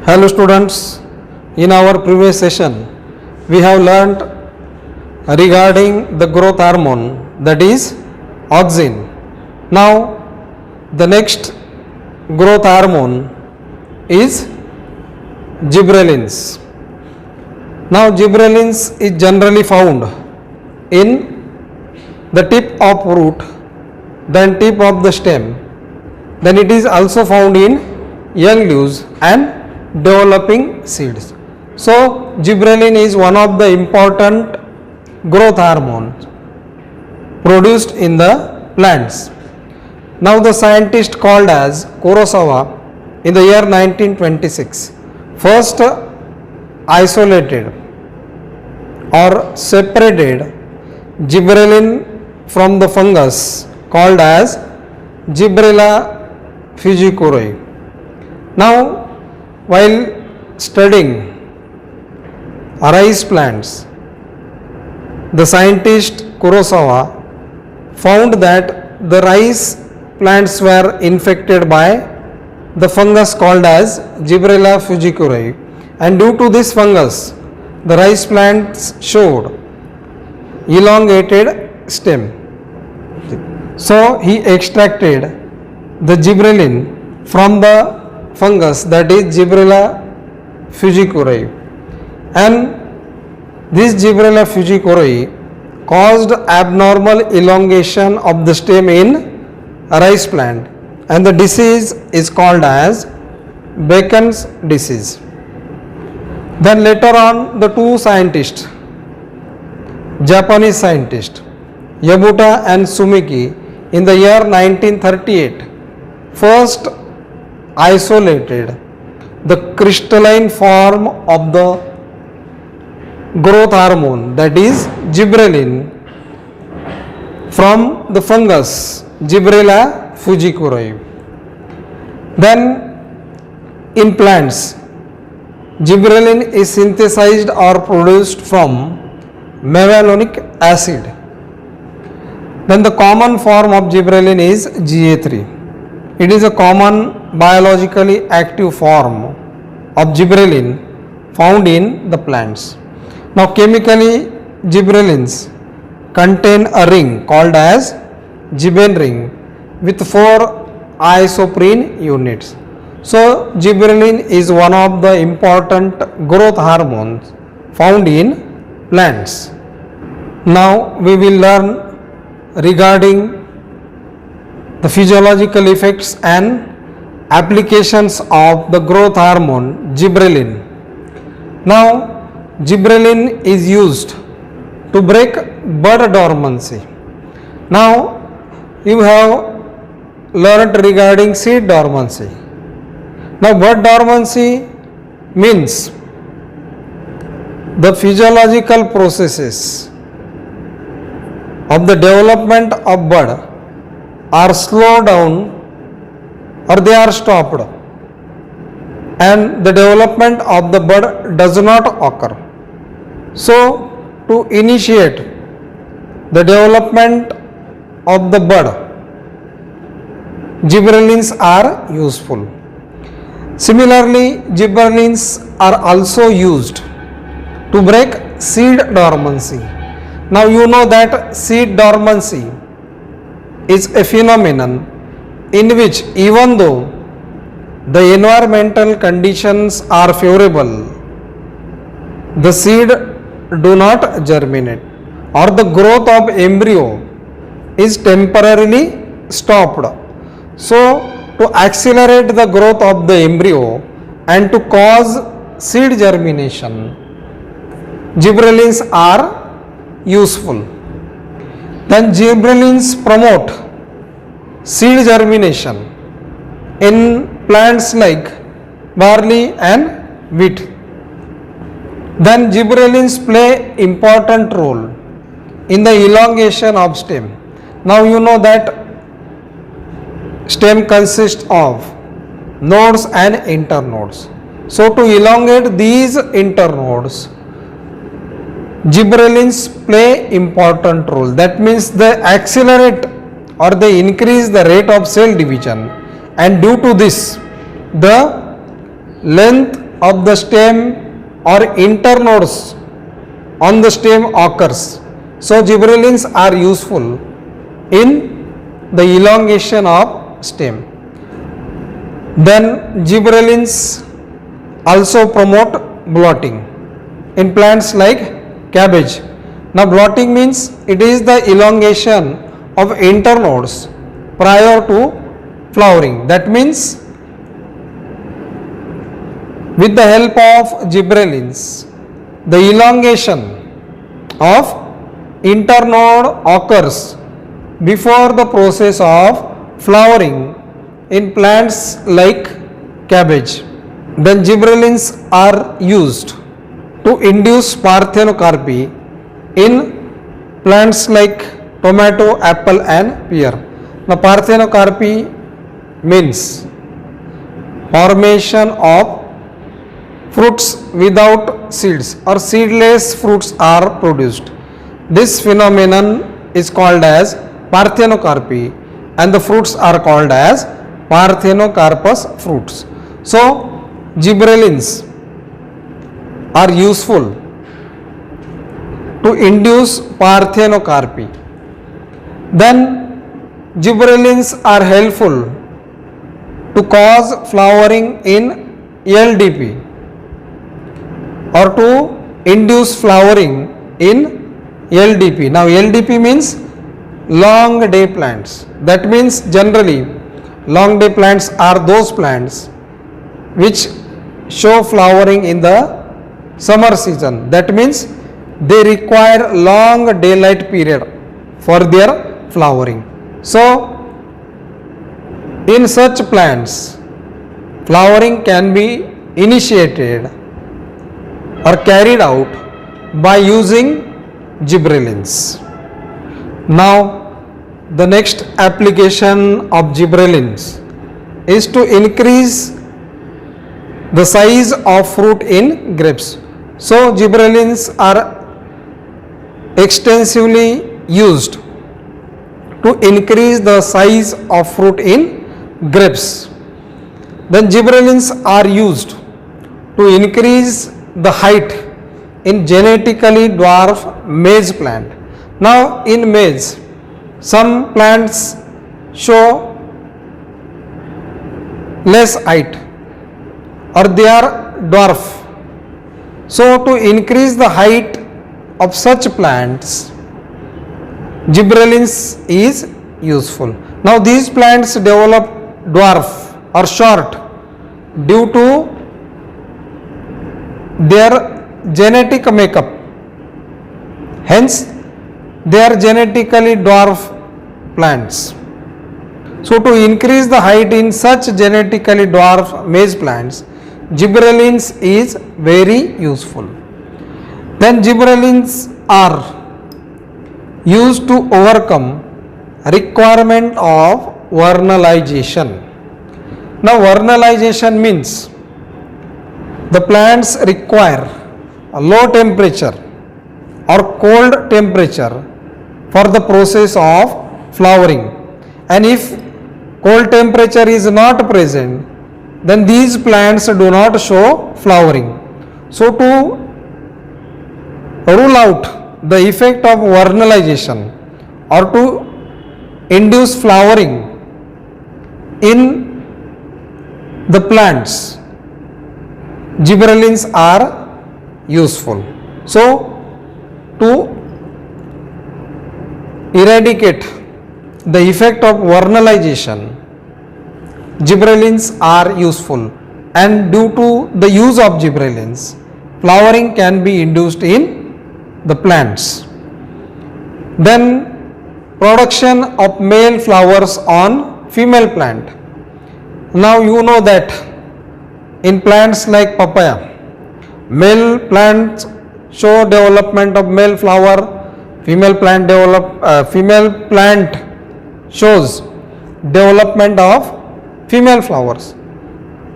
Hello students, in our previous session we have learnt regarding the growth hormone, that is auxin. Now the next growth hormone is gibberellins. Now gibberellins is generally found in the tip of root, then tip of the stem, then it is also found in young leaves and developing seeds. So gibberellin is one of the important growth hormones produced in the plants. Now the scientist called as Kurosawa in the year 1926 first isolated or separated gibberellin from the fungus called as Gibberella fujikuroi. Now while studying rice plants, the scientist Kurosawa found that the rice plants were infected by the fungus called as Gibberella fujikuroi, and due to this fungus the rice plants showed elongated stem. So he extracted the gibberellin from the fungus, that is Gibberella fujikuroi, and this Gibberella fujikuroi caused abnormal elongation of the stem in a rice plant, and the disease is called as Bacon's disease. Then later on the two scientists, Japanese scientists Yabuta and Sumiki, in the year 1938 first isolated the crystalline form of the growth hormone, that is gibberellin, from the fungus Gibberella fujikuroi. Then in plants, gibberellin is synthesized or produced from mevalonic acid. Then the common form of gibberellin is GA3. It is a common biologically active form of gibberellin found in the plants. Now chemically gibberellins contain a ring called as gibbon ring with 4 isoprene units. So gibberellin is one of the important growth hormones found in plants. Now we will learn regarding the physiological effects and applications of the growth hormone gibberellin. Now gibberellin is used to break bud dormancy. Now you have learned regarding seed dormancy. Now bud dormancy means the physiological processes of the development of bud are slowed down or they are stopped, and the development of the bud does not occur. So to initiate the development of the bud, gibberellins are useful. Similarly, gibberellins are also used to break seed dormancy. Now you know that seed dormancy is a phenomenon in which even though the environmental conditions are favorable, the seed do not germinate or the growth of embryo is temporarily stopped. So to accelerate the growth of the embryo and to cause seed germination, gibberellins are useful. Then gibberellins promote seed germination in plants like barley and wheat. Then gibberellins play important role in the elongation of stem. Now you know that stem consists of nodes and internodes. So to elongate these internodes, gibberellins play important role. That means they accelerate or they increase the rate of cell division, and due to this the length of the stem or internodes on the stem occurs. So gibberellins are useful in the elongation of stem. Then gibberellins also promote blotting in plants like cabbage. Now blotting means it is the elongation of internodes prior to flowering. That means with the help of gibberellins, the elongation of internode occurs before the process of flowering in plants like cabbage. Then gibberellins are used to induce parthenocarpy in plants like tomato, apple and pear. Now parthenocarpy means formation of fruits without seeds or seedless fruits are produced. This phenomenon is called as parthenocarpy and the fruits are called as parthenocarpous fruits. So gibberellins are useful to induce parthenocarpy. Then gibberellins are helpful to cause flowering in LDP or to induce flowering in LDP. Now LDP means long day plants. That means generally long day plants are those plants which show flowering in the summer season. That means they require long daylight period for their flowering. So in such plants flowering can be initiated or carried out by using gibberellins. Now the next application of gibberellins is to increase the size of fruit in grapes. So gibberellins are extensively used to increase the size of fruit in grapes. Then gibberellins are used to increase the height in genetically dwarf maize plant. Now in maize, some plants show less height or they are dwarf. So to increase the height of such plants, gibberellins is useful. Now these plants develop dwarf or short due to their genetic makeup. Hence they are genetically dwarf plants. So to increase the height in such genetically dwarf maize plants, gibberellins is very useful. Then gibberellins are used to overcome requirement of vernalization. Now vernalization means the plants require a low temperature or cold temperature for the process of flowering, and if cold temperature is not present, then these plants do not show flowering. So to rule out the effect of vernalization or to induce flowering in the plants, gibberellins are useful. So to eradicate the effect of vernalization, gibberellins are useful, and due to the use of gibberellins, flowering can be induced in the plants. Then production of male flowers on female plant. Now you know that in plants like papaya, male plants show development of male flower, female plant shows development of female flowers.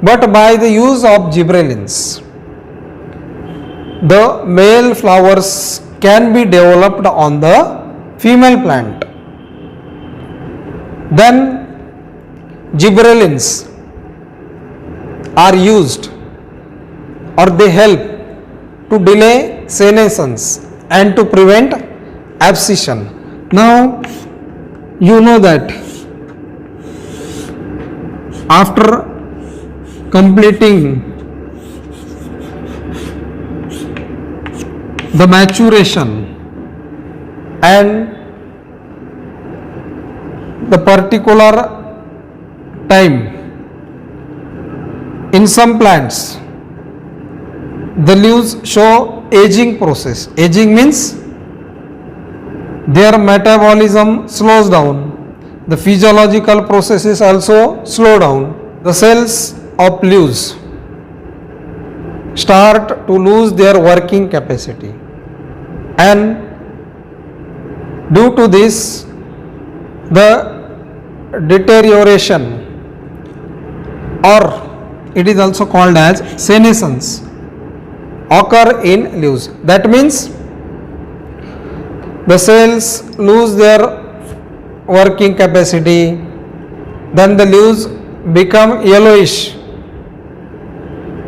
But by the use of gibberellins, the male flowers can be developed on the female plant. Then gibberellins are used or they help to delay senescence and to prevent abscission. Now you know that after completing the maturation and the particular time, in some plants the leaves show aging process. Aging means their metabolism slows down, the physiological processes also slow down. The cells of leaves start to lose their working capacity, and due to this the deterioration, or it is also called as senescence, occur in leaves. That means the cells lose their working capacity, then the leaves become yellowish.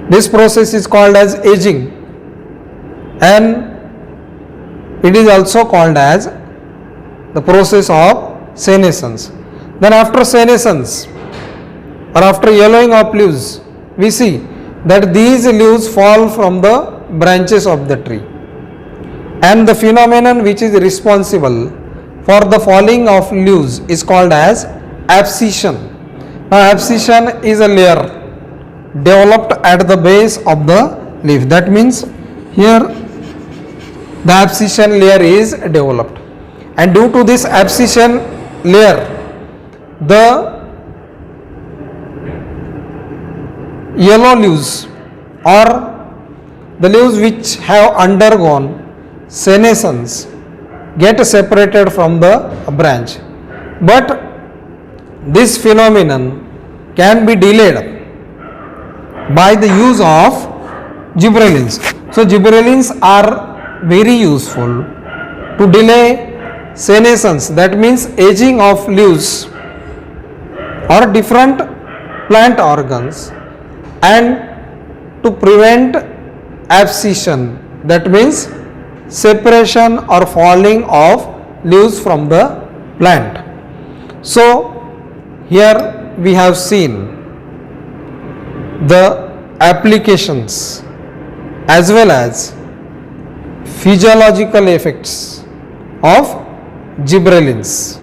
This process is called as aging, and it is also called as the process of senescence. Then after senescence or after yellowing of leaves, we see that these leaves fall from the branches of the tree, and the phenomenon which is responsible for the falling of leaves is called as abscission. Now abscission is a layer developed at the base of the leaf. That means here the abscission layer is developed, and due to this abscission layer the yellow leaves, or the leaves which have undergone senescence, get separated from the branch. But this phenomenon can be delayed by the use of gibberellins. So gibberellins are very useful to delay senescence, that means aging of leaves or different plant organs, and to prevent abscission, that means separation or falling of leaves from the plant. So here we have seen the applications as well as physiological effects of gibberellins.